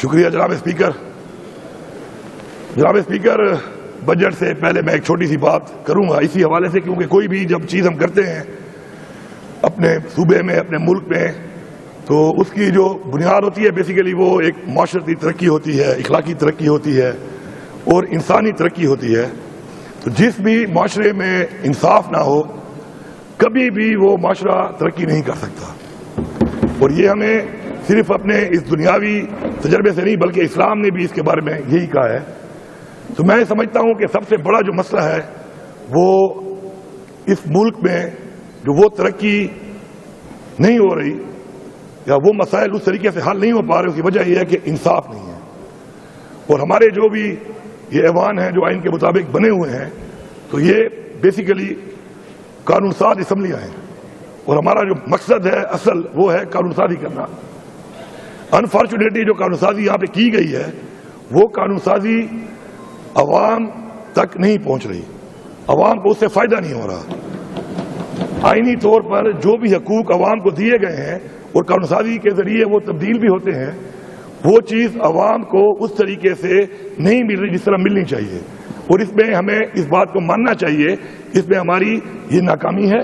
شکریہ جناب اسپیکر. جناب اسپیکر، بجٹ سے پہلے میں ایک چھوٹی سی بات کروں گا اسی حوالے سے، کیونکہ کوئی بھی جب چیز ہم کرتے ہیں اپنے صوبے میں، اپنے ملک میں، تو اس کی جو بنیاد ہوتی ہے بیسیکلی وہ ایک معاشرتی ترقی ہوتی ہے، اخلاقی ترقی ہوتی ہے اور انسانی ترقی ہوتی ہے. تو جس بھی معاشرے میں انصاف نہ ہو کبھی بھی وہ معاشرہ ترقی نہیں کر سکتا. اور یہ ہمیں صرف اپنے اس دنیاوی تجربے سے نہیں بلکہ اسلام نے بھی اس کے بارے میں یہی کہا ہے. تو میں سمجھتا ہوں کہ سب سے بڑا جو مسئلہ ہے وہ اس ملک میں جو وہ ترقی نہیں ہو رہی یا وہ مسائل اس طریقے سے حل نہیں ہو پا رہے، اس کی وجہ یہ ہے کہ انصاف نہیں ہے. اور ہمارے جو بھی یہ ایوان ہیں جو آئین کے مطابق بنے ہوئے ہیں تو یہ بیسیکلی قانون ساز اسمبلیاں ہیں، اور ہمارا جو مقصد ہے اصل وہ ہے قانون سازی کرنا. انفارچونیٹلی جو قانون سازی یہاں پہ کی گئی ہے وہ قانون سازی عوام تک نہیں پہنچ رہی، عوام کو اس سے فائدہ نہیں ہو رہا. آئینی طور پر جو بھی حقوق عوام کو دیے گئے ہیں اور قانون سازی کے ذریعے وہ تبدیل بھی ہوتے ہیں، وہ چیز عوام کو اس طریقے سے نہیں مل رہی جس طرح ملنی چاہیے. اور اس میں ہمیں اس بات کو ماننا چاہیے، اس میں ہماری یہ ناکامی ہے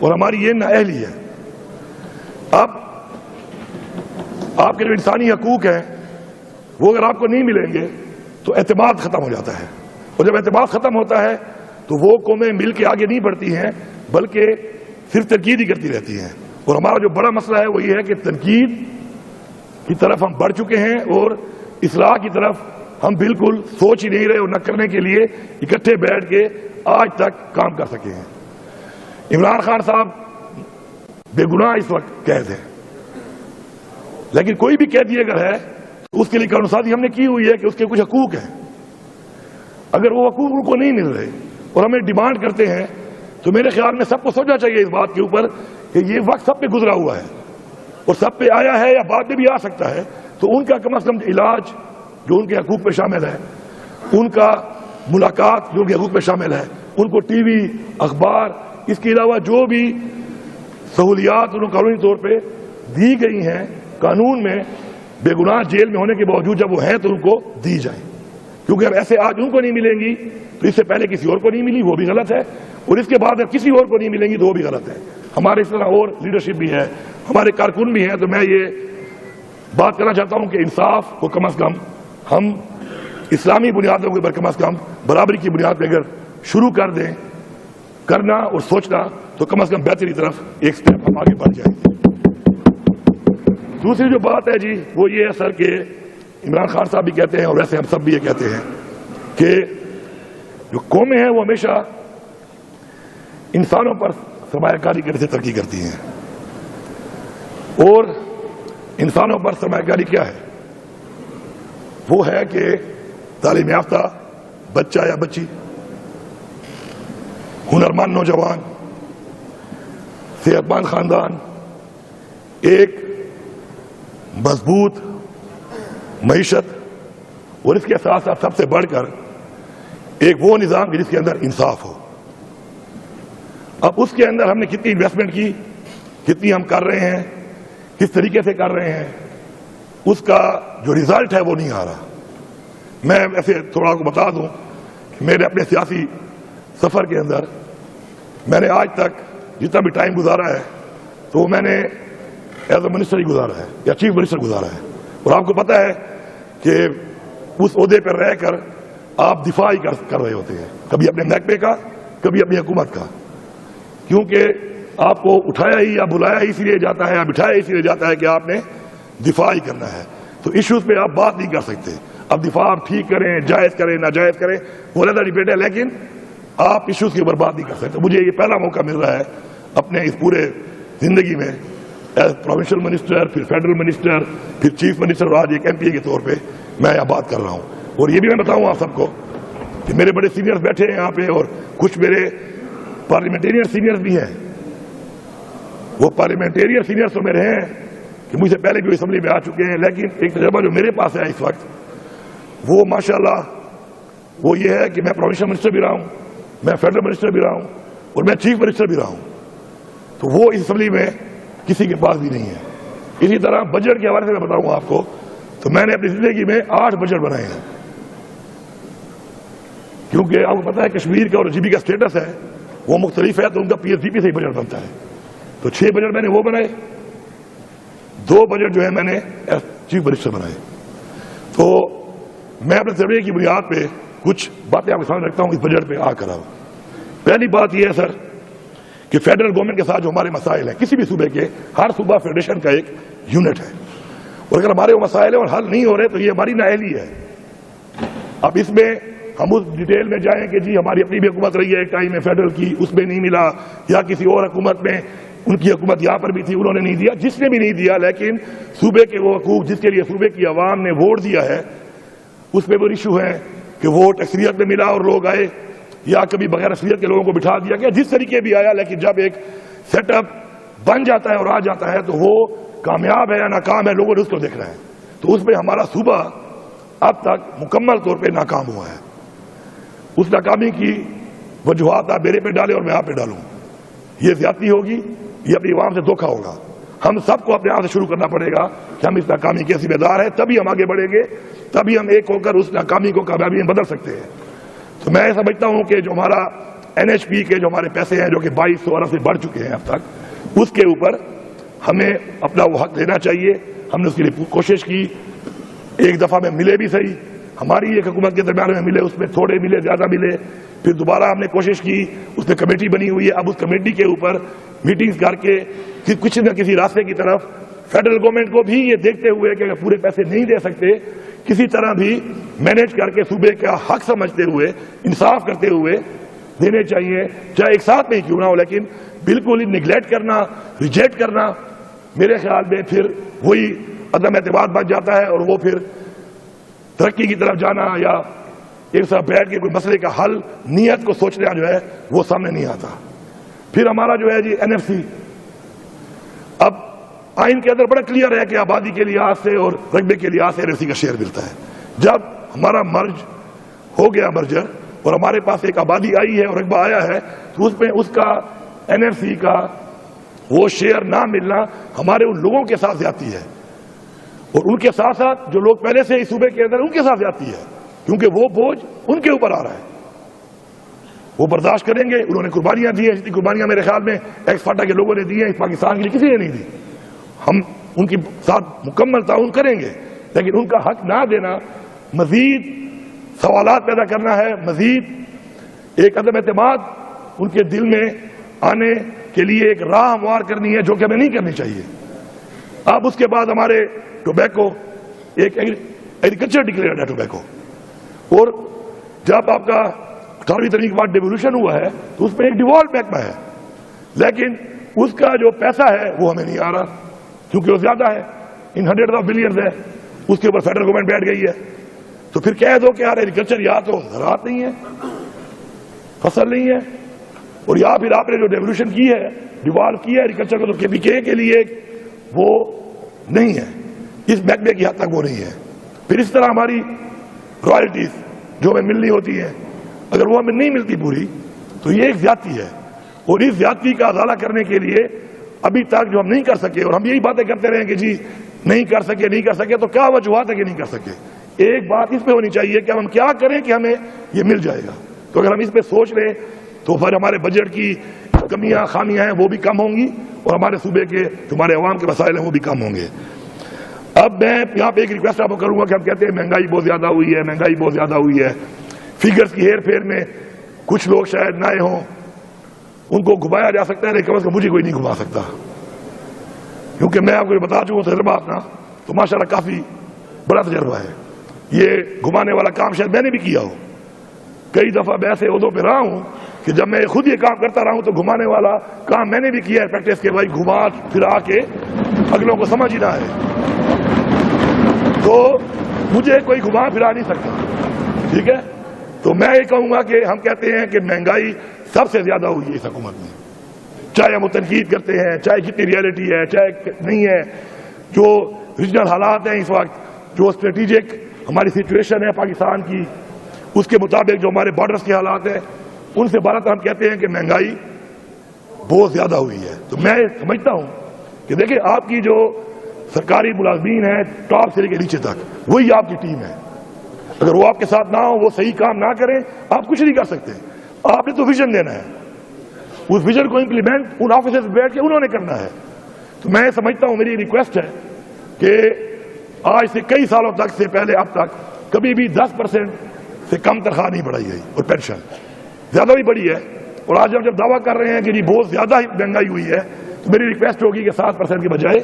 اور ہماری یہ نااہلی ہے. اب آپ کے جو انسانی حقوق ہیں وہ اگر آپ کو نہیں ملیں گے تو اعتماد ختم ہو جاتا ہے، اور جب اعتماد ختم ہوتا ہے تو وہ قومیں مل کے آگے نہیں بڑھتی ہیں بلکہ صرف تنقید ہی کرتی رہتی ہیں. اور ہمارا جو بڑا مسئلہ ہے وہ یہ ہے کہ تنقید کی طرف ہم بڑھ چکے ہیں اور اصلاح کی طرف ہم بالکل سوچ ہی نہیں رہے اور نہ کرنے کے لیے اکٹھے بیٹھ کے آج تک کام کر سکے ہیں. عمران خان صاحب بے گناہ اس وقت قید ہے، لیکن کوئی بھی قیدی اگر ہے تو اس کے لیے قانون سازی ہم نے کی ہوئی ہے کہ اس کے کچھ حقوق ہیں. اگر وہ حقوق ان کو نہیں مل رہے اور ہمیں ڈیمانڈ کرتے ہیں تو میرے خیال میں سب کو سوچنا چاہیے اس بات کے اوپر کہ یہ وقت سب پہ گزرا ہوا ہے اور سب پہ آیا ہے یا بعد میں بھی آ سکتا ہے. تو ان کا کم از کم علاج جو ان کے حقوق پہ شامل ہے، ان کا ملاقات جو ان کے حقوق پہ شامل ہے، ان کو ٹی وی، اخبار، اس کے علاوہ جو بھی سہولیات ان کو قانونی طور پہ دی گئی ہیں قانون میں، بے گناہ جیل میں ہونے کے باوجود جب وہ ہیں تو ان کو دی جائیں. کیونکہ اب ایسے آج ان کو نہیں ملیں گی تو اس سے پہلے کسی اور کو نہیں ملی، وہ بھی غلط ہے، اور اس کے بعد اب کسی اور کو نہیں ملیں گی تو وہ بھی غلط ہے. ہمارے اس طرح اور لیڈرشپ بھی ہے، ہمارے کارکن بھی ہیں. تو میں یہ بات کرنا چاہتا ہوں کہ انصاف کو کم از کم ہم اسلامی بنیادوں کے اوپر کم از کم برابری کی بنیاد پہ اگر شروع کر دیں کرنا اور سوچنا تو کم از کم بہتری طرف ایک سٹیپ ہم آگے بڑھ جائیں گے. دوسری جو بات ہے جی وہ یہ ہے سر کہ عمران خان صاحب بھی کہتے ہیں اور ویسے ہم سب بھی یہ کہتے ہیں کہ جو قومیں ہیں وہ ہمیشہ انسانوں پر سرمایہ کاری کرنے سے ترقی کرتی ہیں. اور انسانوں پر سرمایہ کاری کیا ہے؟ وہ ہے کہ تعلیم یافتہ بچہ یا بچی، ہنرمند نوجوان، صحت مند خاندان، ایک مضبوط معیشت، اور اس کے ساتھ ساتھ سب سے بڑھ کر ایک وہ نظام جس کے اندر انصاف ہو. اب اس کے اندر ہم نے کتنی انویسٹمنٹ کی، کتنی ہم کر رہے ہیں، کس طریقے سے کر رہے ہیں، اس کا جو ریزلٹ ہے وہ نہیں آ رہا. میں ایسے تھوڑا کو بتا دوں کہ میرے اپنے سیاسی سفر کے اندر میں نے آج تک جتنا بھی ٹائم گزارا ہے تو وہ میں نے ایز اے منسٹر ہی گزارا ہے یا چیف منسٹر گزارا ہے. اور آپ کو پتہ ہے کہ اس عہدے پر رہ کر آپ دفاع ہی کر رہے ہوتے ہیں، کبھی اپنے محکمے کا، کبھی اپنی حکومت کا، کیونکہ آپ کو اٹھایا ہی یا بلایا ہی اسی لیے جاتا ہے یا بٹھایا اسی لیے جاتا ہے کہ آپ نے دفاع ہی کرنا ہے. تو ایشوز پہ آپ بات نہیں کر سکتے. اب دفاع آپ ٹھیک کریں، جائز کریں، ناجائز کریں، وہ علیحدہ ڈبیٹ ہے، لیکن آپ ایشوز کے اوپر بات نہیں کر سکتے. مجھے یہ پہلا موقع مل رہا ہے اپنے اس پورے زندگی میں ایز پروونشل منسٹر، پھر فیڈرل منسٹر، پھر چیف منسٹر، اور آج ایک ایم پی اے کے طور پہ میں یہاں بات کر رہا ہوں. اور یہ بھی میں بتاؤں آپ سب کو کہ میرے بڑے سینئرز بیٹھے ہیں یہاں پہ اور کچھ میرے پارلیمنٹیرین سینئرز بھی ہیں. وہ پارلیمنٹیرین سینئرز تو میرے ہیں کہ مجھ سے پہلے بھی اسمبلی میں آ چکے ہیں، لیکن ایک تجربہ جو میرے پاس ہے اس وقت وہ ماشاءاللہ وہ یہ ہے کہ میں پروونشل منسٹر بھی رہا ہوں، میں فیڈرل منسٹر بھی رہا ہوں اور میں چیف منسٹر بھی رہا ہوں. تو وہ اس اسمبلی میں کسی کے پاس بھی نہیں ہے. اسی طرح بجٹ کے حوالے سے میں بتاؤں آپ کو تو میں نے اپنی زندگی میں 8 بجٹ بنائے ہیں، کیونکہ آپ کو پتا ہے کشمیر کا اور جی بی کا اسٹیٹس ہے وہ مختلف ہے، تو ان کا پی ایس ڈی پی سے ہی بجٹ بنتا ہے. تو 6 بجٹ میں نے وہ بنائے، 2 بجٹ جو ہے میں نے چیف منسٹر بنائے. تو میں اپنے تجربے کی بنیاد پہ کچھ باتیں آپ کے سامنے رکھتا ہوں اس بجٹ پہ آ کر. پہلی بات یہ ہے سر کہ فیڈرل گورنمنٹ کے ساتھ جو ہمارے مسائل ہیں، کسی بھی صوبے کے، ہر صوبہ فیڈریشن کا ایک یونٹ ہے، اور اگر ہمارے وہ مسائل ہیں اور حل نہیں ہو رہے تو یہ ہماری نااہلی ہے. اب اس میں ہم اس ڈیٹیل میں جائیں کہ جی ہماری اپنی بھی حکومت رہی ہے ایک ٹائم میں فیڈرل کی، اس میں نہیں ملا، یا کسی اور حکومت میں ان کی حکومت یہاں پر بھی تھی انہوں نے نہیں دیا، جس نے بھی نہیں دیا، لیکن صوبے کے وہ حقوق جس کے لیے صوبے کی عوام نے ووٹ دیا ہے اس میں وہ ایشو ہے کہ ووٹ اکثریت میں ملا اور لوگ آئے، یا کبھی بغیر اکثریت کے لوگوں کو بٹھا دیا گیا، جس طریقے بھی آیا، لیکن جب ایک سیٹ اپ بن جاتا ہے اور آ جاتا ہے تو وہ کامیاب ہے یا ناکام ہے لوگوں نے اس کو دیکھنا ہے. تو اس میں ہمارا صوبہ اب تک مکمل طور پہ ناکام ہوا ہے. اس ناکامی کی وجوہات آپ میرے پہ ڈالیں اور میں آپ پہ ڈالوں، یہ زیادتی ہوگی، یہ اپنی عوام سے دھوکہ ہوگا. ہم سب کو اپنے آپ سے شروع کرنا پڑے گا کہ ہم اس ناکامی کے ذمہ دار ہیں، تبھی ہم آگے بڑھیں گے، تبھی ہم ایک ہو کر اس ناکامی کو کامیابی میں بدل سکتے ہیں. تو میں سمجھتا ہوں کہ جو ہمارا NHP کے جو ہمارے پیسے ہیں جو کہ 2200 ارب سے بڑھ چکے ہیں اب تک، اس کے اوپر ہمیں اپنا وہ حق دینا چاہیے. ہم نے اس کے لیے کوشش کی، ایک دفعہ میں ملے بھی صحیح، ہماری ایک حکومت کے درمیان میں ملے، اس میں تھوڑے ملے زیادہ ملے، پھر دوبارہ ہم نے کوشش کی، اس میں کمیٹی بنی ہوئی ہے. اب اس کمیٹی کے اوپر میٹنگز کر کے کسی نہ کسی راستے کی طرف فیڈرل گورنمنٹ کو بھی یہ دیکھتے ہوئے کہ اگر پورے پیسے نہیں دے سکتے کسی طرح بھی مینیج کر کے صوبے کا حق سمجھتے ہوئے انصاف کرتے ہوئے دینے چاہیے، چاہے ایک ساتھ میں ہی کیوں نہ ہو، لیکن بالکل ہی نگلیکٹ کرنا، ریجیکٹ کرنا میرے خیال میں پھر وہی عدم اعتماد بن جاتا ہے، اور وہ پھر ترقی کی طرف جانا یا ایک ساتھ بیٹھ کے کوئی مسئلے کا حل نیت کو سوچنا جو ہے وہ سامنے نہیں آتا. پھر ہمارا جو ہے جی NFC، اب آئین کے اندر بڑا کلیئر ہے کہ آبادی کے لحاظ سے اور رقبے کے لحاظ سے NFC کا شیئر ملتا ہے. جب ہمارا مرج ہو گیا مرجر اور ہمارے پاس ایک آبادی آئی ہے اور رقبہ آیا ہے تو اس میں اس کا NFC کا وہ شیئر نہ ملنا ہمارے ان لوگوں کے ساتھ زیادتی ہے، اور ان کے ساتھ ساتھ جو لوگ پہلے سے اس صوبے کے اندر ان کے ساتھ زیادتی ہے، کیونکہ وہ بوجھ ان کے اوپر آ رہا ہے. وہ برداشت کریں گے، انہوں نے قربانیاں دی ہیں، جتنی قربانیاں میرے خیال میں ایکس فاٹا کے لوگوں نے دی ہیں اس پاکستان کے لیے کسی نے نہیں دی. ہم ان کے ساتھ مکمل تعاون کریں گے، لیکن ان کا حق نہ دینا مزید سوالات پیدا کرنا ہے، مزید ایک عدم اعتماد ان کے دل میں آنے کے لیے ایک راہ ہموار کرنی ہے جو کہ ہمیں نہیں کرنی چاہیے. اب اس کے بعد ہمارے ٹوبیکو ایک ایگریکلچر ڈکلیئرڈ ہے ٹوبیکو، اور جب آپ کا 18ویں ترمیم کے بعد ڈیوولوشن ہوا ہے تو اس میں ایک ڈیوالو محکمہ ہے، لیکن اس کا جو پیسہ ہے وہ ہمیں نہیں آ رہا کیونکہ وہ زیادہ ہے، ان 100 آف بلینز ہے، اس کے اوپر فیڈرل گورنمنٹ بیٹھ گئی ہے. تو پھر کہہ دو کہ یار ایگریکلچر یا تو زراعت نہیں ہے، فصل نہیں ہے، اور یا پھر آپ نے جو ڈیوولوشن کی ہے، ڈیوالو کی ہے ایگریکلچر کو، تو KPK کے لیے وہ نہیں ہے، اس محکمے کی حد تک وہ نہیں ہے. پھر اس طرح ہماری رائلٹیز جو ہمیں ملنی ہوتی ہیں اگر وہ ہمیں نہیں ملتی پوری تو یہ ایک زیادتی ہے، اور اس زیادتی کا ازالہ کرنے کے لیے ابھی تک جو ہم نہیں کر سکے، اور ہم یہی باتیں کرتے رہے کہ جی نہیں کر سکے تو کیا وجوہات ہے کہ نہیں کر سکے. ایک بات اس پہ ہونی چاہیے کہ ہم کیا کریں کہ ہمیں یہ مل جائے گا. تو اگر ہم اس پہ سوچ لیں تو پھر ہمارے بجٹ کی کمیاں خامیاں ہیں وہ بھی کم ہوں گی، اور ہمارے صوبے کے ہمارے عوام کے مسائل ہیں وہ بھی کم ہوں گے. اب میں یہاں پہ ایک ریکویسٹ آپ کو کروں گا کہ ہم کہتے ہیں مہنگائی بہت زیادہ ہوئی ہے، مہنگائی بہت زیادہ ہوئی ہے. فگرز کی ہیر پھیر میں کچھ لوگ شاید نہ ہوں، ان کو گھمایا جا سکتا ہے، لیکن مجھے کوئی نہیں گھما سکتا، کیونکہ میں آپ کو یہ بتا چکا تجربات نا تو ماشاءاللہ کافی بڑا تجربہ ہے. یہ گھمانے والا کام شاید میں نے بھی کیا ہو، کئی دفعہ میں ایسے عہدوں پہ رہا ہوں کہ جب میں خود یہ کام کرتا رہا ہوں تو گھمانے والا کام میں نے بھی کیا ہے پریکٹس کے، بھائی گھما پھرا کے اگلوں کو سمجھ ہی نہ ہے، تو مجھے کوئی گھما پھرا نہیں سکتا. ٹھیک ہے، تو میں یہ کہوں گا کہ ہم کہتے ہیں کہ مہنگائی سب سے زیادہ ہوئی ہے اس حکومت میں، چاہے ہم تنقید کرتے ہیں، چاہے کتنی ریئلٹی ہے چاہے نہیں ہے، جو ریجنل حالات ہیں اس وقت، جو اسٹریٹجک ہماری سچویشن ہے پاکستان کی، اس کے مطابق جو ہمارے بارڈرز کے حالات ہیں، ان سے بارہ ہم کہتے ہیں کہ مہنگائی بہت زیادہ ہوئی ہے. تو میں سمجھتا ہوں کہ دیکھیں آپ کی جو سرکاری ملازمین ہیں ٹاپ سے لے کے نیچے تک, وہی آپ کی ٹیم ہے. اگر وہ آپ کے ساتھ نہ ہو, وہ صحیح کام نہ کریں, آپ کچھ نہیں کر سکتے. آپ نے تو ویژن دینا ہے, اس ویژن کو امپلیمنٹ ان آفیسرز بیٹھ کے انہوں نے کرنا ہے. تو میں سمجھتا ہوں, میری ریکویسٹ ہے کہ آج سے کئی سالوں تک سے پہلے اب تک کبھی بھی 10% سے کم تنخواہ نہیں بڑھائی گئی, اور پینشن زیادہ بھی بڑی ہے. اور آج ہم جب دعویٰ کر رہے ہیں کہ یہ بہت زیادہ ہی مہنگائی ہوئی ہے, تو میری ریکویسٹ ہوگی کہ 7% کے بجائے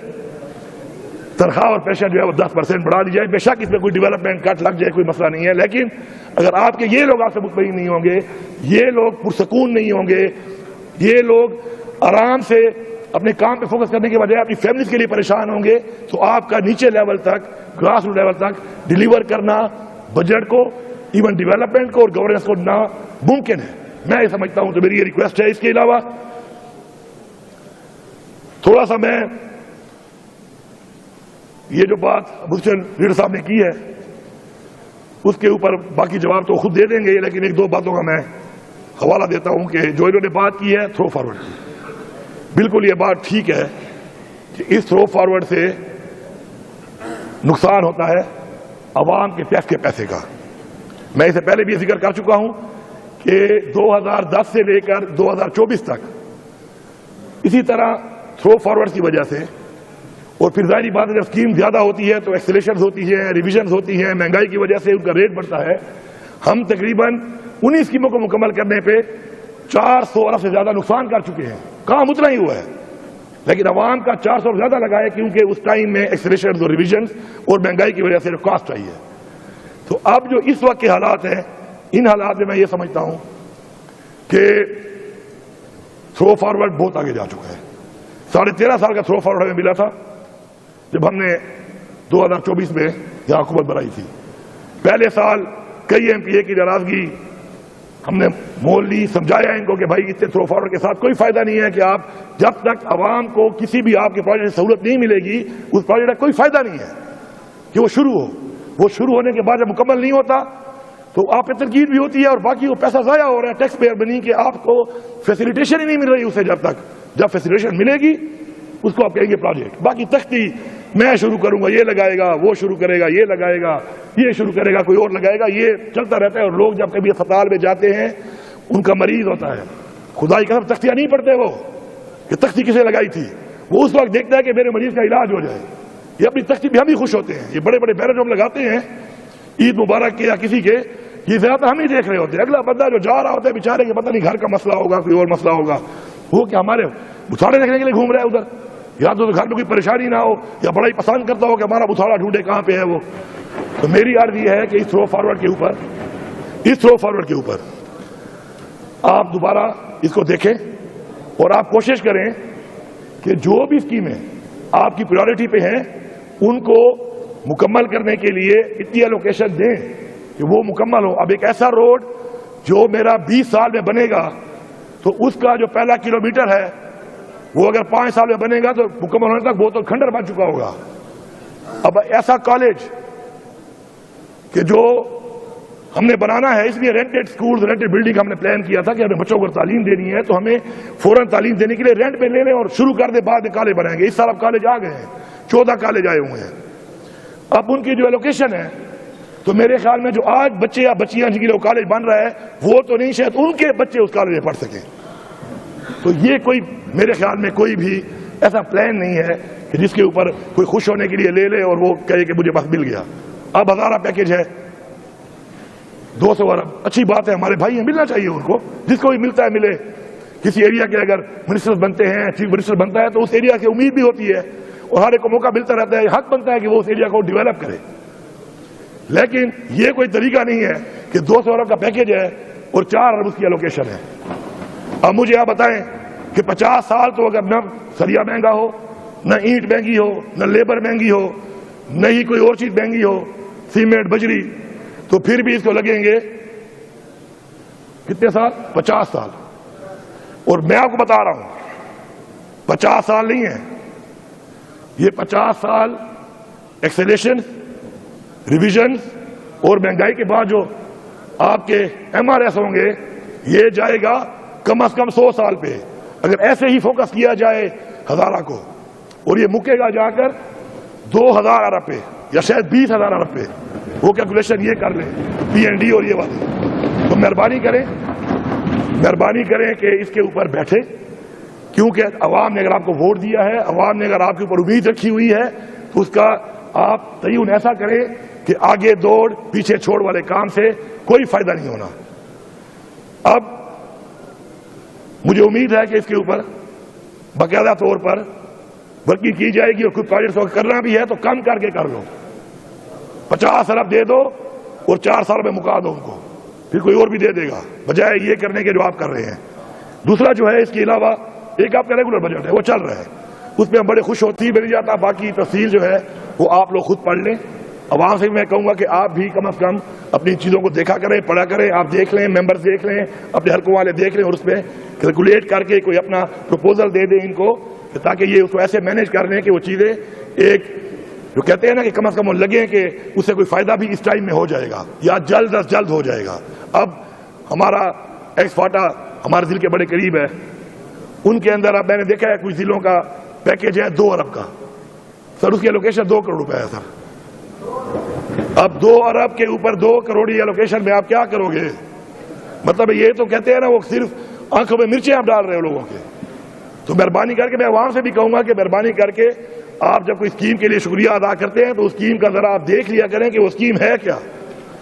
تنخواہ اور پیشہ جو ہے وہ 10% بڑھا دی جائے. بے شک اس میں کوئی ڈیولپمنٹ کٹ لگ جائے, کوئی مسئلہ نہیں ہے, لیکن اگر آپ کے یہ لوگ آپ سے مطمئن نہیں ہوں گے, یہ لوگ پرسکون نہیں ہوں گے, یہ لوگ آرام سے اپنے کام پہ فوکس کرنے کے بجائے اپنی فیملیز کے لیے پریشان ہوں گے, تو آپ کا نیچے لیول تک, گراس روٹ لیول تک ڈیلیور کرنا بجٹ کو, ایون ڈیولپمنٹ کو اور گورننس کو ناممکن ہے. میں یہ سمجھتا ہوں, تو میری یہ ریکویسٹ ہے. اس کے علاوہ تھوڑا سا میں یہ جو بات ابوالحسن ریڈر صاحب نے کی ہے اس کے اوپر باقی جواب تو خود دے دیں گے, لیکن ایک دو باتوں کا میں حوالہ دیتا ہوں کہ جو انہوں نے بات کی ہے تھرو فارورڈ کی. بالکل یہ بات ٹھیک ہے کہ اس تھرو فارورڈ سے نقصان ہوتا ہے عوام کے ٹیکس کے پیسے کا. میں اسے پہلے بھی ذکر کر چکا ہوں کہ 2010 سے لے کر 2024 تک اسی طرح تھرو فارورڈ کی وجہ سے, اور پھر ظاہری بات ہے جب اسکیم زیادہ ہوتی ہے تو ایکسلیشنز ہوتی ہیں, ریویژنز ہوتی ہیں, مہنگائی کی وجہ سے ان کا ریٹ بڑھتا ہے. ہم تقریباً 19 اسکیموں کو مکمل کرنے پہ 400 ارب سے زیادہ نقصان کر چکے ہیں. کام اتنا ہی ہوا ہے, لیکن عوام کا 400 زیادہ لگا ہے, کیونکہ اس ٹائم میں ایکسلیشنز اور ریویژنز اور مہنگائی کی وجہ سے کاسٹ آئی ہے. تو اب جو اس وقت کے حالات ہیں, ان حالات میں یہ سمجھتا ہوں کہ تھرو فارورڈ بہت آگے جا چکا ہے. 13.5 سال کا تھرو فارورڈ ہمیں ملا تھا جب ہم نے 2024 میں یہاں حکومت بنائی تھی. پہلے سال کئی ایم پی اے کی ناراضگی ہم نے مول لی, سمجھایا ان کو کہ بھائی اس سے تھرو فارورڈ کے ساتھ کوئی فائدہ نہیں ہے, کہ آپ جب تک عوام کو کسی بھی آپ کے پروجیکٹ سے سہولت نہیں ملے گی اس پروجیکٹ کا کوئی فائدہ نہیں ہے کہ وہ شروع ہو. وہ شروع ہونے کے بعد جب مکمل نہیں ہوتا تو آپ پہ تنقید بھی ہوتی ہے, اور باقی وہ پیسہ ضائع ہو رہا ہے ٹیکس پیئر بنی, کہ آپ کو فیسیلیٹیشن ہی نہیں مل رہی اسے. جب فیسیلیٹیشن ملے گی اس کو آپ کہیں گے پروجیکٹ. باقی تختی میں شروع کروں گا, یہ لگائے گا, وہ شروع کرے گا, یہ لگائے گا, یہ شروع کرے گا, کوئی اور لگائے گا, یہ چلتا رہتا ہے. اور لوگ جب کبھی اسپتال میں جاتے ہیں, ان کا مریض ہوتا ہے, خدا کی قسم تختیاں نہیں پڑھتے وہ کہ تختی کسے لگائی تھی, وہ اس وقت دیکھتا ہے کہ میرے مریض کا علاج ہو جائے. یہ اپنی تختی بھی ہم ہی خوش ہوتے ہیں. یہ بڑے بڑے بیرج ہم لگاتے ہیں عید مبارک کے یا کسی کے, یہ زیادہ ہم ہی دیکھ رہے ہوتے ہیں. اگلا بندہ جو جا رہا ہوتا ہے بیچارے کے پتہ نہیں گھر کا مسئلہ ہوگا, کوئی اور مسئلہ ہوگا, وہ کہ ہمارے بچھاڑے دیکھنے کے لیے گھوم رہا ہے ادھر, یا تو گھر میں کوئی پریشانی نہ ہو, یا بڑا ہی پسند کرتا ہو کہ ہمارا بچھاڑا ڈھونڈے کہاں پہ ہے وہ. تو میری عرض یہ ہے کہ اس تھرو فارورڈ کے اوپر آپ دوبارہ اس کو دیکھیں, اور آپ کوشش کریں کہ جو بھی اسکیمیں آپ کی پریورٹی پہ ہیں ان کو مکمل کرنے کے لیے اتنی الوکیشن دیں کہ وہ مکمل ہو. اب ایک ایسا روڈ جو میرا 20 سال میں بنے گا, تو اس کا جو پہلا کلومیٹر ہے وہ اگر 5 سال میں بنے گا تو مکمل ہونے تک وہ تو کھنڈر بن چکا ہوگا. اب ایسا کالج کہ جو ہم نے بنانا ہے, اس لیے رینٹڈ سکولز, رینٹڈ بلڈنگ ہم نے پلان کیا تھا کہ ہمیں بچوں کو تعلیم دینی ہے, تو ہمیں فوراً تعلیم دینے کے لیے رینٹ پہ لے لیں اور شروع کر دیں, بعد میں کالج بنائیں گے. اس سال اب کالج آ گئے ہیں, 14 کالج آئے ہوئے ہیں. اب ان کی جو ایلوکیشن ہے, تو میرے خیال میں جو آج بچے یا بچیاں جن کے لیے کالج بن رہا ہے وہ تو نہیں, شاید ان کے بچے اس کالج میں پڑھ سکیں. تو یہ کوئی میرے خیال میں کوئی بھی ایسا پلان نہیں ہے کہ جس کے اوپر کوئی خوش ہونے کے لیے لے لے اور وہ کہے کہ مجھے بس مل گیا. اب 1000 پیکج ہے, 200 ارب, اچھی بات ہے, ہمارے بھائی ہیں, ملنا چاہیے ان کو, جس کو بھی ملتا ہے ملے. کسی ایریا کے اگر منسٹر بنتے ہیں, چیف منسٹر بنتا ہے, تو اس ایریا کی امید بھی ہوتی ہے اور ہر ایک کو موقع ملتا رہتا ہے, حق بنتا ہے کہ وہ اس ایریا کو ڈیولپ کرے. لیکن یہ کوئی طریقہ نہیں ہے کہ 200 ارب کا پیکج ہے اور 4 ارب اس کی الوکیشن ہے. اب مجھے آپ بتائیں کہ 50 سال تو اگر نہ سریا مہنگا ہو, نہ اینٹ مہنگی ہو, نہ لیبر مہنگی ہو, نہ ہی کوئی اور چیز مہنگی ہو, سیمنٹ, بجری, تو پھر بھی اس کو لگیں گے کتنے سال؟ 50 سال. اور میں آپ کو بتا رہا ہوں 50 سال نہیں ہے, یہ 50 سال ایکسیلیشن, ریویژن اور مہنگائی کے بعد جو آپ کے ایم آر ایس ہوں گے, یہ جائے گا کم از کم 100 سال پہ. اگر ایسے ہی فوکس کیا جائے ہزارہ کو, اور یہ مکے گا جا کر 2,000 ارب پہ یا شاید 20,000 ارب پہ وہ کیلکولیشن یہ کر لیں PND اور یہ والی. تو مہربانی کریں کہ اس کے اوپر بیٹھے, کیونکہ عوام نے اگر آپ کو ووٹ دیا ہے, عوام نے اگر آپ کے اوپر امید رکھی ہوئی ہے, تو اس کا آپ تعین ایسا کریں کہ آگے دوڑ پیچھے چھوڑ والے کام سے کوئی فائدہ نہیں ہونا. اب مجھے امید ہے کہ اس کے اوپر باقاعدہ طور پر ورکنگ کی جائے گی, اور کچھ پروجیکٹس کو کرنا بھی ہے تو کم کر کے کر لو. 50 ارب دے دو اور 4 سال میں مکا دو ان کو, پھر کوئی اور بھی دے دے گا, بجائے یہ کرنے کے جو آپ کر رہے ہیں. دوسرا جو ہے اس کے علاوہ ایک آپ کا ریگولر بجٹ ہے, وہ چل رہا ہے, اس میں ہم بڑے خوش ہوتی مل جاتا. باقی تفصیل جو ہے وہ آپ لوگ خود پڑھ لیں. عوام سے میں کہوں گا کہ آپ بھی کم از کم اپنی چیزوں کو دیکھا کریں, پڑھا کریں. آپ دیکھ لیں, ممبرز دیکھ لیں, اپنے حلقوں والے دیکھ لیں, اور اس پہ کیلکولیٹ کر کے کوئی اپنا پروپوزل دے دیں ان کو, تاکہ یہ اس کو ایسے مینیج کر لیں کہ وہ چیزیں ایک جو کہتے ہیں نا کہ کم از کم وہ لگیں کہ اس سے کوئی فائدہ بھی اس ٹائم میں ہو جائے گا یا جلد از جلد ہو جائے گا. اب ہمارا ایکس فاٹا ہمارے دل کے بڑے قریب ہے. ان کے اندر اب میں نے دیکھا ہے کچھ ضلعوں کا پیکیج ہے 2 ارب کا. سر اس کی الوکیشن 2 کروڑ روپے ہے سر. اب 2 ارب کے اوپر 2 کروڑ کی الوکیشن میں آپ کیا کرو گے؟ مطلب یہ تو کہتے ہیں نا وہ صرف آنکھوں میں مرچیں آپ ڈال رہے ہو لوگوں کے. تو مہربانی کر کے میں عوام سے بھی کہوں گا کہ مہربانی کر کے آپ جب کوئی اسکیم کے لیے شکریہ ادا کرتے ہیں تو اس اسکیم کا ذرا آپ دیکھ لیا کریں کہ وہ اسکیم ہے کیا.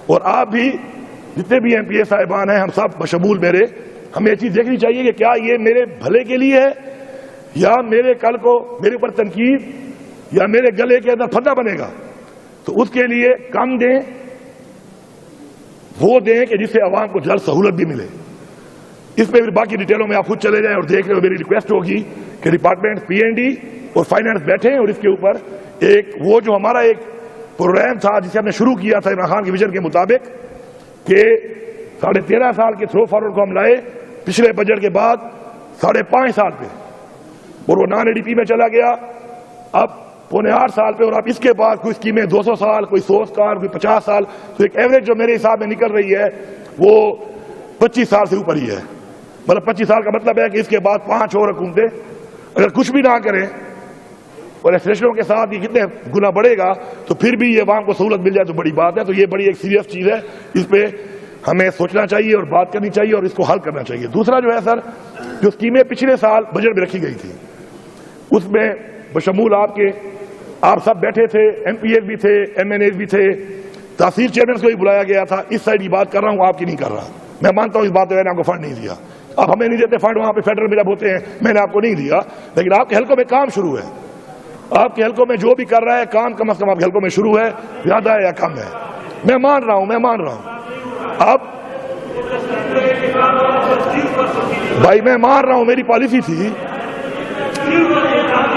اور آپ بھی جتنے بھی MP صاحبان ہیں, ہم سب بشمول میرے, ہمیں یہ چیز دیکھنی چاہیے کہ کیا یہ میرے بھلے کے لیے ہے یا میرے کل کو میرے اوپر تنقید یا میرے گلے کے اندر پھندا بنے گا. تو اس کے لیے کم دیں, وہ دیں کہ جس سے عوام کو جلد سہولت بھی ملے. اس پہ باقی ڈیٹیلوں میں آپ خود چلے جائیں اور دیکھ لیں. میری ریکویسٹ ہوگی کہ ڈپارٹمنٹ PND اور فائنانس بیٹھیں اور اس کے اوپر ایک وہ جو ہمارا ایک پروگرام تھا جسے ہم نے شروع کیا تھا عمران خان کی ویژن کے مطابق کہ 13.5 سال کے تھرو فارورڈ کو ہم لائے پچھلے بجٹ کے بعد 5.5 سال پہ, اور وہ نان ADP میں چلا گیا اب 7.25 سال پہ. اور اب اس کے بعد کوئی اسکیمیں 200 سال, کوئی 100 سال, کوئی 50 سال. تو ایک ایوریج جو میرے حساب میں نکل رہی ہے وہ 25 سال سے اوپر ہی ہے. مطلب 25 سال کا مطلب ہے کہ اس کے بعد 5 اور حکومتیں اگر کچھ بھی نہ کریں اور ایکسپریشنوں کے ساتھ یہ کتنے گنا بڑھے گا تو پھر بھی یہ عوام کو سہولت مل جائے تو بڑی بات ہے. تو یہ بڑی ایک سیریس چیز ہے, اس پہ ہمیں سوچنا چاہیے اور بات کرنی چاہیے اور اس کو حل کرنا چاہیے. دوسرا جو ہے سر, جو اسکیمیں پچھلے سال بجٹ میں رکھی گئی تھی اس میں بشمول آپ سب بیٹھے تھے, MPs بھی تھے, MNAs بھی تھے, تحصیل چیئرمین کو بھی بلایا گیا تھا. اس سائڈ کی بات کر رہا ہوں, آپ کی نہیں کر رہا. میں مانتا ہوں اس بات میں نے آپ کو فنڈ نہیں دیا, آپ ہمیں نہیں دیتے فنڈ, وہاں پہ فیڈرل میں جب ہوتے ہیں میں نے آپ کو نہیں دیا, لیکن آپ کے حلقوں میں کام شروع ہے. آپ کے حلقوں میں جو بھی کر رہا ہے کام کم از کم آپ کے حلقوں میں شروع ہے, زیادہ ہے یا کم ہے. میں مان رہا ہوں. اب بھائی میں مان رہا ہوں, میری پالیسی تھی,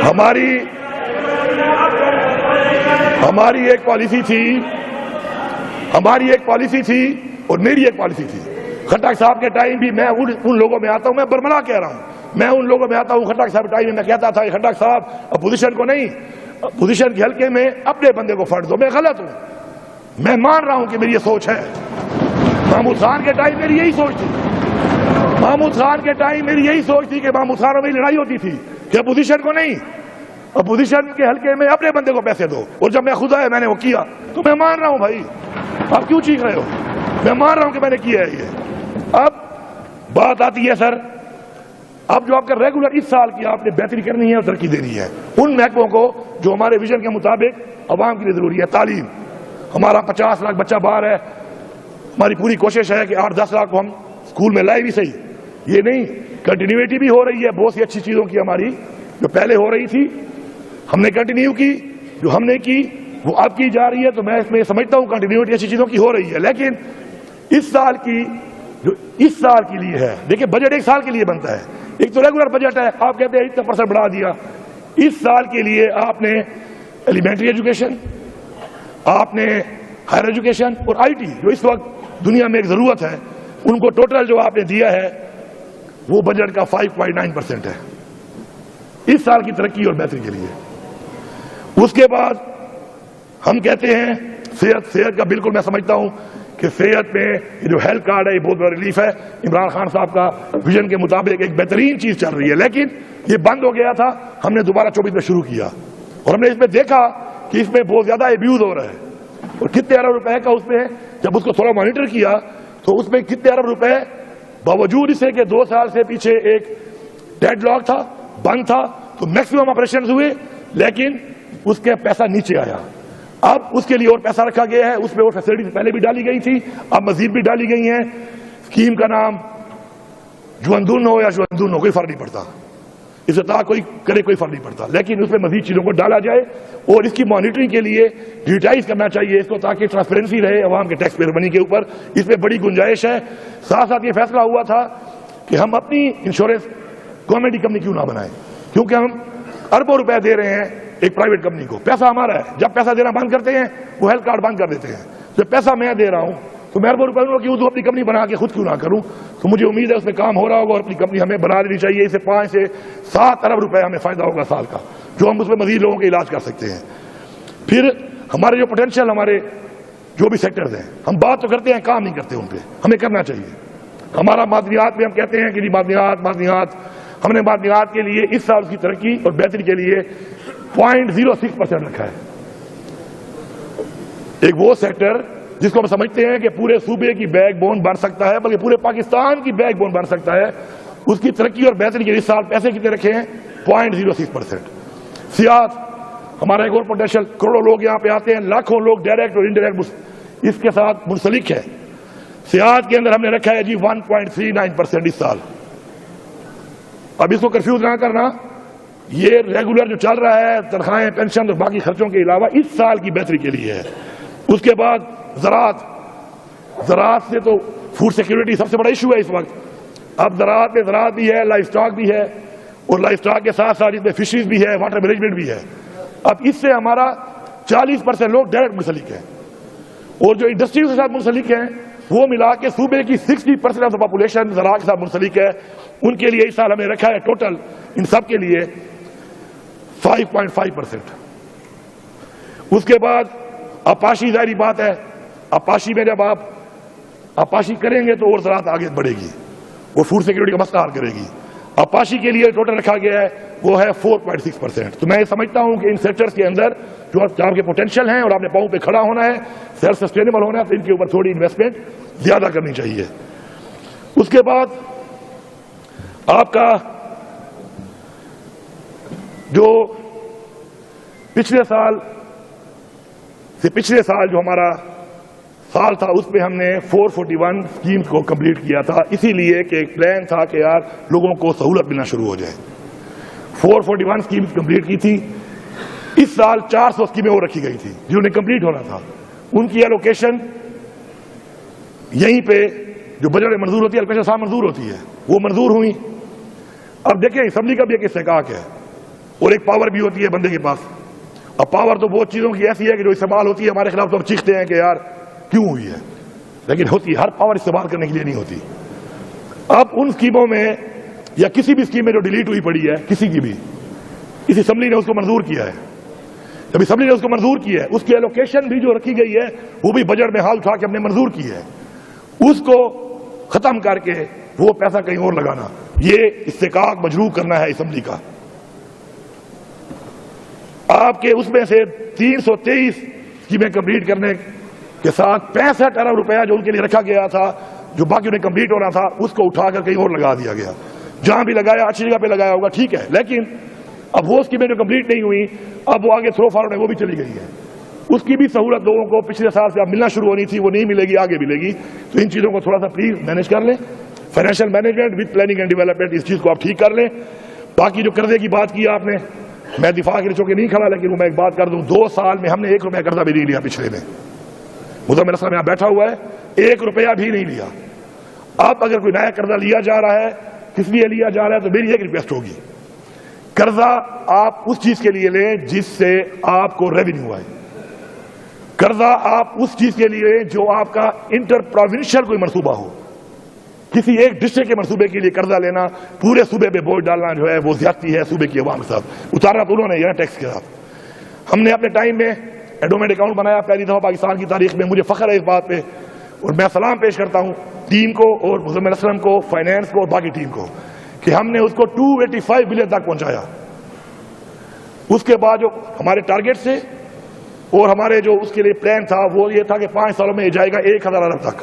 ہماری ایک پالیسی تھی اور میری ایک پالیسی تھی. خٹک صاحب کے ٹائم بھی میں ان لوگوں میں آتا ہوں, میں برملا کہہ رہا ہوں, میں ان لوگوں میں آتا ہوں. خٹک صاحب کے ٹائم میں کہتا تھا کہ خٹک صاحب اپوزیشن کو نہیں, اپوزیشن کے حلقے میں اپنے بندے کو فنڈ دو. میں غلط ہوں, میں مان رہا ہوں کہ میری یہ سوچ ہے. محمود خان کے ٹائم میری یہی سوچ تھی, کہ محمود خان میں لڑائی ہوتی تھی کہ اپوزیشن کو نہیں, اپوزیشن کے حلقے میں اپنے بندے کو پیسے دو. اور جب میں خود آیا میں نے وہ کیا. تو میں مان رہا ہوں بھائی, آپ کیوں چیخ رہے ہو؟ میں مان رہا ہوں کہ میں نے کیا ہے یہ. اب بات آتی ہے سر, اب جو آپ کا ریگولر اس سال کی آپ نے بہتری کرنی ہے اور ترقی دینی ہے ان محکموں کو جو ہمارے ویژن کے مطابق عوام کے لیے ضروری ہے. تعلیم, ہمارا 50 لاکھ بچہ باہر ہے, ہماری پوری کوشش ہے کہ 8-10 لاکھ کو ہم اسکول میں لائے بھی صحیح. یہ نہیں, کنٹینیوٹی بھی ہو رہی ہے بہت سی اچھی چیزوں کی ہماری جو پہلے ہو رہی تھی ہم نے کنٹینیو کی, جو ہم نے کی وہ اب کی جا رہی ہے. تو میں اس میں سمجھتا ہوں کنٹینیوٹی اچھی چیزوں کی ہو رہی ہے. لیکن اس سال کی جو اس سال کے لیے ہے, دیکھیں بجٹ 1 سال کے لیے بنتا ہے, ایک تو ریگولر بجٹ ہے, آپ کہتے ہیں اتنا % بڑھا دیا. اس سال کے لیے آپ نے ایلیمنٹری ایجوکیشن, آپ نے ہائر ایجوکیشن اور IT جو اس وقت دنیا میں ایک ضرورت ہے, ان کو ٹوٹل جو آپ نے دیا ہے وہ بجٹ کا 5.9% ہے اس سال کی ترقی اور بہتری کے لیے. اس کے بعد ہم کہتے ہیں صحت کا بالکل میں سمجھتا ہوں کہ صحت میں جو ہیلتھ کارڈ ہے یہ بہت بڑا ریلیف ہے. عمران خان صاحب کا ویژن کے مطابق ایک بہترین چیز چل رہی ہے, لیکن یہ بند ہو گیا تھا, ہم نے دوبارہ 24 میں شروع کیا اور ہم نے اس میں دیکھا کہ اس میں بہت زیادہ ایبیوز ہو رہا ہے. اور کتنے ارب روپے کا اس میں جب اس کو تھوڑا مانیٹر کیا تو اس میں کتنے ارب روپے باوجود اسے کہ 2 سال سے پیچھے ایک ڈیڈ لاک تھا, بند تھا, تو میکسیمم آپریشن ہوئے لیکن اس کے پیسہ نیچے آیا. اب اس کے لیے اور پیسہ رکھا گیا ہے, اس میں اور فیسلٹیز پہلے بھی ڈالی گئی تھی, اب مزید بھی ڈالی گئی ہیں. اسکیم کا نام جوندن ہو یا جوندن ہو کوئی فرق نہیں پڑتا, اس سے کوئی کرے کوئی فرق نہیں پڑتا, لیکن اس میں مزید چیزوں کو ڈالا جائے اور اس کی مانیٹرنگ کے لیے ڈیجیٹائز کرنا چاہیے اس کو تاکہ ٹرانسپیرنسی رہے عوام کے ٹیکس پیئر منی کے اوپر. اس میں بڑی گنجائش ہے. ساتھ ساتھ یہ فیصلہ ہوا تھا کہ ہم اپنی انشورنس گورنمنٹ کی کمپنی کیوں نہ بنائیں, کیونکہ ہم اربوں روپے دے رہے ہیں ایک پرائیویٹ کمپنی کو. پیسہ ہمارا ہے, جب پیسہ دینا بند کرتے ہیں وہ ہیلتھ کارڈ بند کر دیتے ہیں. جب پیسہ میں دے رہا ہوں تو میں اربوں روپے کیوں تو اپنی کمپنی بنا کے خود کیوں نہ کروں. تو مجھے امید ہے اس میں کام ہو رہا ہوگا اور اپنی کمپنی ہمیں بنا لینی چاہیے. اسے 5 سے 7 ارب روپے ہمیں فائدہ ہوگا سال کا, جو ہم اس میں مزید لوگوں کا علاج کر سکتے ہیں. پھر ہمارے جو پوٹینشیل ہمارے جو بھی سیکٹرز ہیں, ہم بات تو کرتے ہیں کام نہیں کرتے ان پہ, ہمیں کرنا چاہیے. ہمارا معدنیات میں ہم کہتے ہیں کہ معدنیات ہم نے معدنیات کے لیے اس سال کی ترقی اور بہتری کے لیے 0.06% رکھا ہے. ایک وہ سیکٹر جس کو ہم سمجھتے ہیں کہ پورے صوبے کی بیک بون بن سکتا ہے, بلکہ پورے پاکستان کی بیک بون بن سکتا ہے, اس کی ترقی اور بہتری کے لیے اس سال پیسے کتنے رکھے ہیں 0.06%. سیاحت ہمارا ایک اور پوٹینشیل, کروڑوں لوگ یہاں پہ آتے ہیں, لاکھوں لوگ ڈائریکٹ اور انڈائریکٹ اس کے ساتھ منسلک ہے. سیاحت کے اندر ہم نے رکھا ہے جی 1.39% اس سال. اب اس کو کنفیوز نہ کرنا, یہ ریگولر جو چل رہا ہے تنخواہیں پینشن اور باقی خرچوں کے علاوہ اس سال کی بہتری کے لیے ہے. اس کے بعد زراعت سے تو فوڈ سیکیورٹی سب سے بڑا ایشو ہے اس وقت. اب زراعت میں زراعت بھی ہے, لائف اسٹاک بھی ہے, اور لائف اسٹاک کے ساتھ ساتھ اس میں فشریز بھی ہے, واٹر مینجمنٹ بھی ہے. اب اس سے ہمارا 40% لوگ ڈائریکٹ منسلک ہیں, اور جو انڈسٹریز کے ساتھ منسلک ہیں وہ ملا کے صوبے کی 60% آف دا پاپولیشن زراعت کے ساتھ منسلک ہے. ان کے لیے اس سال ہم نے رکھا ہے ٹوٹل ان سب کے لیے 5.5%. اس کے بعد آپاشی ظاہری بات ہے, آپاشی میں جب آپ آپاشی کریں گے تو اور زراعت آگے بڑھے گی اور فوڈ سیکیورٹی کا مسئلہ حل کرے گی. آپاشی کے لیے ٹوٹل رکھا گیا ہے وہ ہے 4.6%. تو میں یہ سمجھتا ہوں کہ ان سیکٹرز کے اندر جو آپ کے پوٹینشیل ہیں اور آپ نے پاؤں پہ کھڑا ہونا ہے, سیلف سسٹینیبل ہونا ہے, تو ان کے اوپر تھوڑی انویسٹمنٹ زیادہ کرنی چاہیے. اس کے بعد آپ کا جو پچھلے سال جو ہمارا سال تھا اس میں ہم نے 441 اسکیمز کو کمپلیٹ کیا تھا, اسی لیے کہ ایک پلان تھا کہ یار لوگوں کو سہولت ملنا شروع ہو جائے. 441 اسکیمز کمپلیٹ کی تھی. اس سال 400 اسکیمیں اور رکھی گئی تھی جنہوں نے کمپلیٹ ہونا تھا. ان کی ایلوکیشن یہیں پہ جو بجٹ میں منظور ہوتی ہے ایلوکیشن صاحب منظور ہوتی ہے, وہ منظور ہوئی. اب دیکھیں اسمبلی کا بھی ایک استحقاق ہے اور ایک پاور بھی ہوتی ہے بندے کے پاس. اب پاور تو بہت چیزوں کی ایسی ہے کہ جو استعمال ہوتی ہے ہمارے خلاف تو ہم چیختے ہیں کہ یار کیوں ہوئی ہے, لیکن ہوتی ہر پاور استعمال کرنے کے لیے نہیں ہوتی. اب ان اسکیموں میں یا کسی بھی اسکیم میں جو ڈیلیٹ ہوئی پڑی ہے کسی کی بھی, اس اسمبلی نے اس کو منظور کیا ہے. جب اسمبلی نے اس کو منظور کیا ہے اس کی ایلوکیشن بھی جو رکھی گئی ہے وہ بھی بجٹ میں حال اٹھا کے ہم نے منظور کی ہے. اس کو ختم کر کے وہ پیسہ کہیں اور لگانا, یہ استحقاق مجروح کرنا ہے اسمبلی کا. آپ کے اس میں سے 323 اسکیمیں کمپلیٹ کرنے کے ساتھ 65 ارب روپیہ جو ان کے لیے رکھا گیا تھا جو باقی انہیں کمپلیٹ ہونا تھا اس کو اٹھا کر کہیں اور لگا دیا گیا. جہاں بھی لگایا اچھی جگہ پہ لگایا ہوگا ٹھیک ہے, لیکن اب وہ اسکیمیں جو کمپلیٹ نہیں ہوئی اب وہ آگے تھرو فارورڈ ہے وہ بھی چلی گئی ہے. اس کی بھی سہولت لوگوں کو پچھلے سال سے اب ملنا شروع ہونی تھی, وہ نہیں ملے گی, آگے ملے گی. تو ان چیزوں کو تھوڑا سا پلیز مینیج کر لیں. Financial management with planning and development, اس چیز کو آپ ٹھیک کر لیں. باقی جو قرضے کی بات کی آپ نے, میں دفاع کے لیے چونکہ نہیں کھڑا, لیکن میں ایک بات کر دوں, 2 سال میں ہم نے 1 روپیہ قرضہ بھی نہیں لیا. پچھلے میں مزمل اسلم یہاں بیٹھا ہوا ہے, 1 روپیہ بھی نہیں لیا. اب اگر کوئی نیا قرضہ لیا جا رہا ہے, کس لیے لیا جا رہا ہے, تو میری ایک ریکویسٹ ہوگی, قرضہ آپ اس چیز کے لیے لیں جس سے آپ کو ریونیو آئے. قرضہ آپ اس چیز کے لیے لیں جو آپ کا انٹر پروونشل کوئی منصوبہ ہو. کسی ایک ڈسٹرکٹ کے منصوبے کے لیے قرضہ لینا, پورے صوبے پہ بوجھ ڈالنا جو ہے وہ زیادتی ہے صوبے کی عوام کے ساتھ. اتارنا تو انہوں نے یہ ٹیکس کے ساتھ. ہم نے اپنے ٹائم میں ایڈومنٹ اکاؤنٹ بنایا پہلی دفعہ پاکستان کی تاریخ میں. مجھے فخر ہے اس بات پہ اور میں سلام پیش کرتا ہوں ٹیم کو اور مزمل اسلم کو, فائنینس کو اور باقی ٹیم کو کہ ہم نے اس کو 285 بلین تک پہنچایا. اس کے بعد جو ہمارے ٹارگیٹ سے اور ہمارے جو اس کے لیے پلان تھا وہ یہ تھا کہ 5 سالوں میں یہ جائے گا 1000 ارب تک.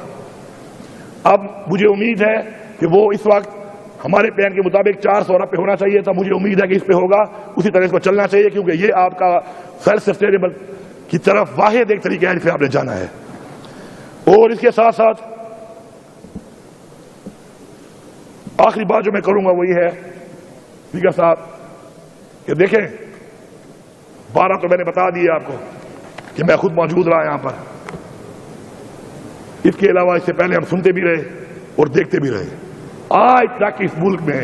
اب مجھے امید ہے کہ وہ اس وقت ہمارے پلان کے مطابق 400 ارب پہ ہونا چاہیے تھا. مجھے امید ہے کہ اس پہ ہوگا. اسی طرح اس کو چلنا چاہیے کیونکہ یہ آپ کا سیلف سسٹینیبل کی طرف واحد ایک طریقہ ہے جس پہ آپ نے جانا ہے. اور اس کے ساتھ ساتھ آخری بات جو میں کروں گا وہ یہ ہے اسپیکر صاحب کہ دیکھیں 12 تو میں نے بتا دیا آپ کو کہ میں خود موجود رہا یہاں پر. اس کے علاوہ اس سے پہلے ہم سنتے بھی رہے اور دیکھتے بھی رہے. آج تک اس ملک میں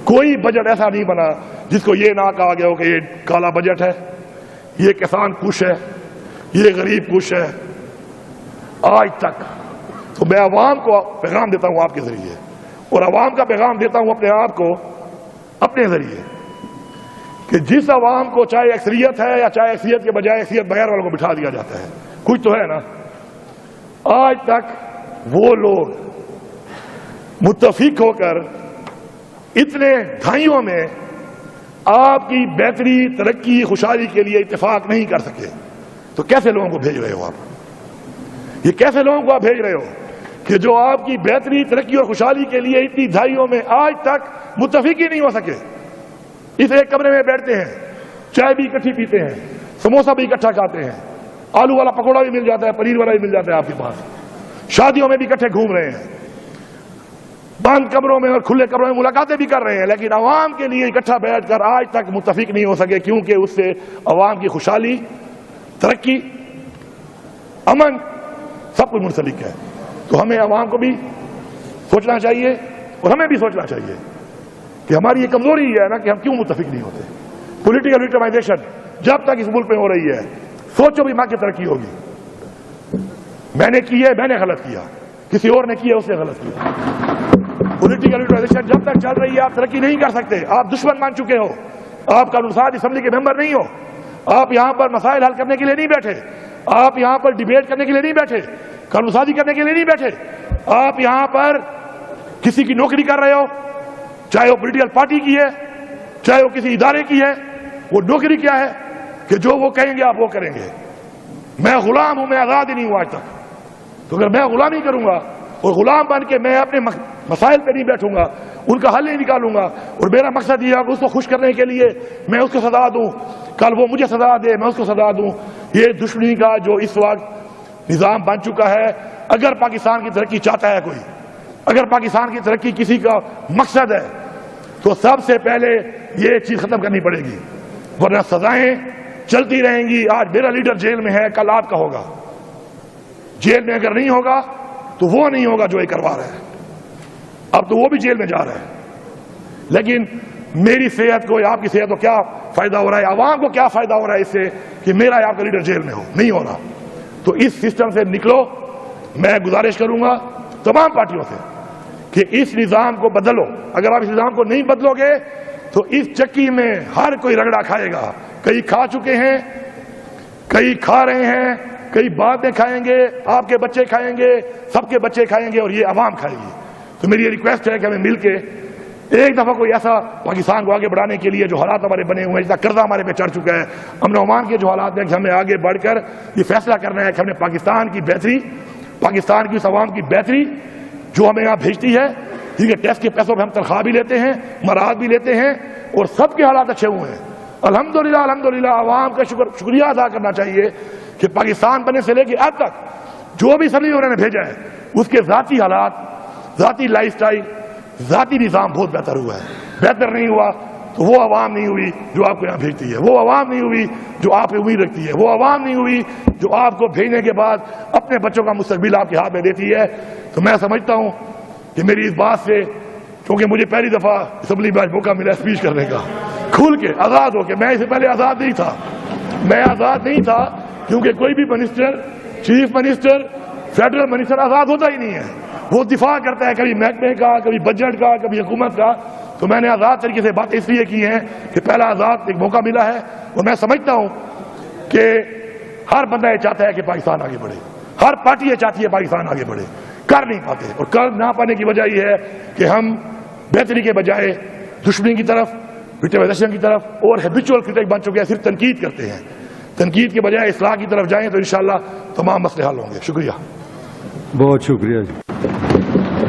کوئی بجٹ ایسا نہیں بنا جس کو یہ نہ کہا گیا ہو کہ یہ کالا بجٹ ہے, یہ کسان کش ہے, یہ غریب کش ہے. آج تک. تو میں عوام کو پیغام دیتا ہوں آپ کے ذریعے, اور عوام کا پیغام دیتا ہوں اپنے آپ کو اپنے ذریعے, کہ جس عوام کو چاہے اکثریت ہے یا چاہے اکثریت کے بجائے اکثریت بغیر والوں کو بٹھا دیا جاتا ہے, کچھ تو ہے نا. آج تک وہ لوگ متفق ہو کر اتنے دہائیوں میں آپ کی بہتری, ترقی, خوشحالی کے لیے اتفاق نہیں کر سکے. تو کیسے لوگوں کو بھیج رہے ہو آپ؟ یہ کیسے لوگوں کو آپ بھیج رہے ہو کہ جو آپ کی بہتری, ترقی اور خوشحالی کے لیے اتنی دہائیوں میں آج تک متفق ہی نہیں ہو سکے؟ اس ایک کمرے میں بیٹھتے ہیں, چائے بھی اکٹھی پیتے ہیں, سموسا بھی اکٹھا کھاتے ہیں, آلو والا پکوڑا بھی مل جاتا ہے, پنیر والا بھی مل جاتا ہے آپ کے پاس, شادیوں میں بھی اکٹھے گھوم رہے ہیں, بند کمروں میں اور کھلے کمروں میں ملاقاتیں بھی کر رہے ہیں, لیکن عوام کے لیے اکٹھا بیٹھ کر آج تک متفق نہیں ہو سکے, کیونکہ اس سے عوام کی خوشحالی, ترقی, امن سب کچھ منسلک ہے. تو ہمیں عوام کو بھی سوچنا چاہیے اور ہمیں بھی سوچنا چاہیے کہ ہماری یہ کمزوری ہے نا کہ ہم کیوں متفق نہیں ہوتے. پولیٹیکل وکٹمائزیشن جب تک اس ملک میں ہو رہی ہے, سوچو بھی ماں کی ترقی ہوگی. میں نے کی ہے, میں نے غلط کیا, کسی اور نے کیا اس نے غلط کیا. پولیٹیکل وکٹمائزیشن جب تک چل رہی ہے آپ ترقی نہیں کر سکتے. آپ دشمن مان چکے ہو, آپ قانون ساز اسمبلی کے ممبر نہیں ہو, آپ یہاں پر مسائل حل کرنے کے لیے نہیں بیٹھے, آپ یہاں پر ڈیبیٹ کرنے کے لیے نہیں بیٹھے, قانون سازی کرنے کے لیے نہیں بیٹھے. آپ یہاں پر کسی کی نوکری کر رہے ہو, چاہے وہ پولیٹیکل پارٹی کی ہے, چاہے وہ کسی ادارے کی ہے. وہ نوکری کیا ہے کہ جو وہ کہیں گے آپ وہ کریں گے. میں غلام ہوں, میں آزاد ہی نہیں ہوں آج تک. تو اگر میں غلامی کروں گا اور غلام بن کے میں اپنے مسائل پہ نہیں بیٹھوں گا, ان کا حل نہیں نکالوں گا, اور میرا مقصد یہ ہے کہ اس کو خوش کرنے کے لیے میں اس کو سزا دوں, کل وہ مجھے سزا دے, میں اس کو سزا دوں, یہ دشمنی کا جو اس وقت نظام بن چکا ہے. اگر پاکستان کی ترقی چاہتا ہے کوئی, اگر پاکستان کی ترقی کسی کا مقصد ہے, تو سب سے پہلے یہ چیز ختم کرنی پڑے گی, ورنہ سزائیں چلتی رہیں گی. آج میرا لیڈر جیل میں ہے, کل آپ کا ہوگا. جیل میں اگر نہیں ہوگا تو وہ نہیں ہوگا جو یہ کروا رہا ہے. اب تو وہ بھی جیل میں جا رہا ہے, لیکن میری صحت کو یا آپ کی صحت کو کیا فائدہ ہو رہا ہے, عوام کو کیا فائدہ ہو رہا ہے اس سے کہ میرا یا آپ کا لیڈر جیل میں ہو؟ نہیں ہو رہا. تو اس سسٹم سے نکلو. میں گزارش کروں گا تمام پارٹیوں سے کہ اس نظام کو بدلو. اگر آپ اس نظام کو نہیں بدلو گے تو اس چکی میں ہر کوئی رگڑا کھائے گا. کئی کھا چکے ہیں, کئی کھا رہے ہیں, کئی بعد میں کھائیں گے, آپ کے بچے کھائیں گے, سب کے بچے کھائیں گے, اور یہ عوام کھائے گی. تو میری یہ ریکویسٹ ہے کہ ہمیں مل کے ایک دفعہ کوئی ایسا پاکستان کو آگے بڑھانے کے لیے جو حالات ہمارے بنے ہوئے ہیں, جتنا قرضہ ہمارے پہ چڑھ چکا ہے, امن و امان کے جو حالات ہیں, کہ ہمیں آگے بڑھ کر یہ فیصلہ کرنا ہے کہ ہم نے پاکستان کی بہتری, پاکستان کی اس عوام کی بہتری جو ہمیں یہاں بھیجتی ہے, ٹھیک ہے, ٹیکس کے پیسوں پہ ہم تنخواہ بھی لیتے ہیں, مراحت بھی لیتے ہیں, اور سب کے حالات اچھے ہوئے ہیں الحمدللہ. الحمدللہ عوام کا شکریہ ادا کرنا چاہیے کہ پاکستان بننے سے لے کے اب تک جو بھی اسمبلی انہوں نے بھیجا ہے اس کے ذاتی حالات, ذاتی لائف سٹائل, ذاتی نظام بہت بہتر ہوا ہے. بہتر نہیں ہوا تو وہ عوام نہیں ہوئی جو آپ کو یہاں بھیجتی ہے, وہ عوام نہیں ہوئی جو آپ پہ امید رکھتی ہے, وہ عوام نہیں ہوئی جو آپ کو بھیجنے کے بعد اپنے بچوں کا مستقبل آپ کے ہاتھ میں دیتی ہے. تو میں سمجھتا ہوں کہ میری اس بات سے, کیونکہ مجھے پہلی دفعہ اسمبلی میں موقع ملا اسپیچ کرنے کا کھل کے, آزاد ہو کے. میں اس سے پہلے آزاد نہیں تھا, میں آزاد نہیں تھا, کیونکہ کوئی بھی minister, chief minister, federal minister آزاد ہوتا ہی نہیں ہے. وہ دفاع کرتا ہے کبھی محکمے کا, کبھی بجٹ کا, کبھی حکومت کا. تو میں نے آزاد طریقے سے بات اس لیے کی ہے کہ پہلا آزاد ایک موقع ملا ہے, اور میں سمجھتا ہوں کہ ہر بندہ یہ چاہتا ہے کہ پاکستان آگے بڑھے, ہر پارٹی یہ چاہتی ہے پاکستان آگے بڑھے. کر نہیں پاتے, اور کر نہ پانے کی وجہ یہ ہے کہ ہم بہتری کے بجائے دشمنی کی طرف, وکٹمائزیشن کی طرف اور ہیبیچول کرٹک بن چکے ہیں, صرف تنقید کرتے ہیں. تنقید کے بجائے اصلاح کی طرف جائیں تو انشاءاللہ تمام مسئلے حل ہوں گے. شکریہ. بہت شکریہ جی.